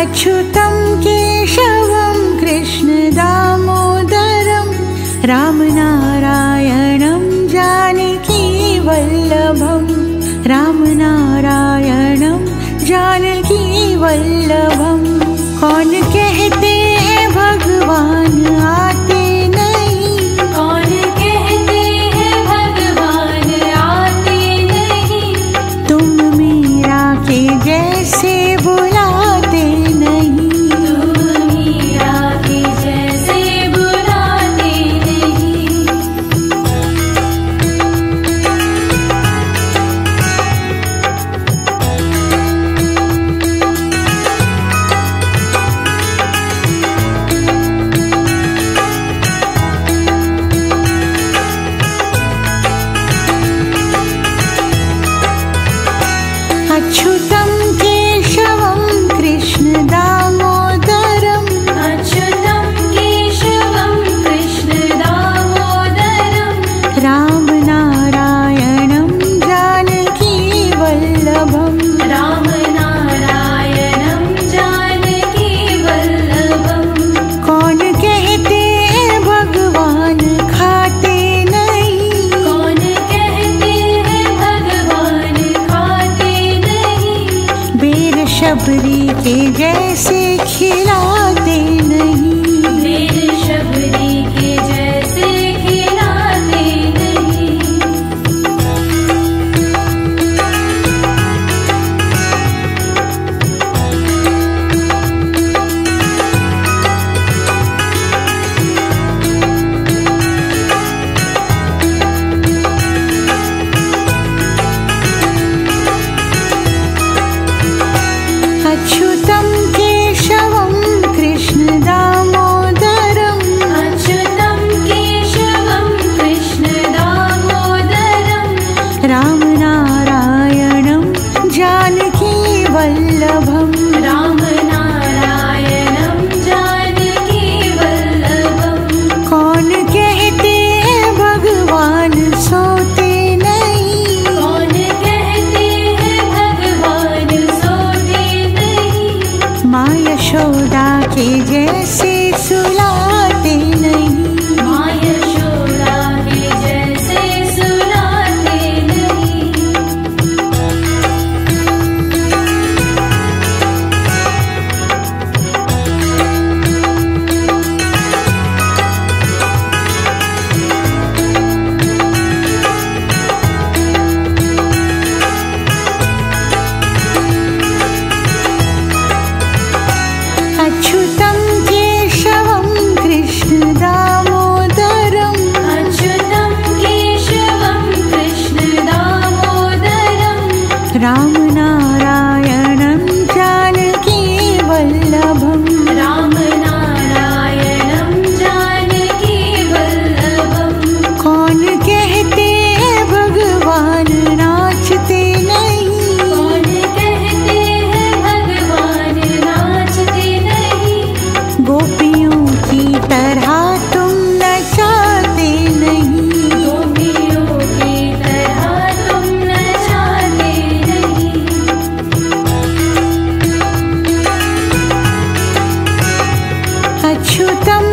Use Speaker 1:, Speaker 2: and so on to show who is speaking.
Speaker 1: अच्युतं केशवं कृष्णदामोदरं रामनारायणं जानकीवल्लभं रामनारायणं जानकीवल्लभं। कौन कहते हैं भगवान आते नहीं,
Speaker 2: कौन कहते हैं भगवान आते नहीं,
Speaker 1: तुम मीरा के जैसे बुलाते नहीं,
Speaker 2: तुम मीरा के जैसे बुलाते नहीं।
Speaker 1: अच्युतं केशवं कृष्णदामोदरं
Speaker 2: अच्युतं केशवं कृष्णदामोदरं
Speaker 1: रामनारायणं जानकीवल्लभं
Speaker 2: रामनारायणं जानकीवल्लभं।
Speaker 1: कौन कहते हैं भगवान खाते नहीं,
Speaker 2: कौन कहते हैं भगवान खाते नहीं,
Speaker 1: बेर शबरी के जैसे खिलाते नहीं,
Speaker 2: मेरे शबरी के जैसे खिलाते नहीं।
Speaker 1: अच्युतं केशवं कृष्णदामोदरं
Speaker 2: अच्युतं केशवं कृष्णदामोदरं
Speaker 1: रामनारायणं जानकीवल्लभं
Speaker 2: रामनारायणं जानकीवल्लभं।
Speaker 1: कौन कहते हैं भगवान सोते नहीं,
Speaker 2: कौन कहते हैं भगवान सोते नहीं,
Speaker 1: माँ यशोदा के जैसे सुलाते नहीं,
Speaker 2: माँ यशोदा के जैसे सुलाते नहीं।
Speaker 1: अच्युतं केशवं कृष्णदामोदरं
Speaker 2: अच्युतं केशवं कृष्णदामोदरं
Speaker 1: रामनारायणं जानकीवल्लभं
Speaker 2: रामनारायणं जानकीवल्लभं।
Speaker 1: कौन कहते हैं भगवान नाचते नहीं,
Speaker 2: कौन कहते हैं भगवान नाचते नहीं,
Speaker 1: गोपियों की तरह तुम नचाते नहीं,
Speaker 2: गोपियों की तरह तुम नचाते नहीं।
Speaker 1: अच्युतं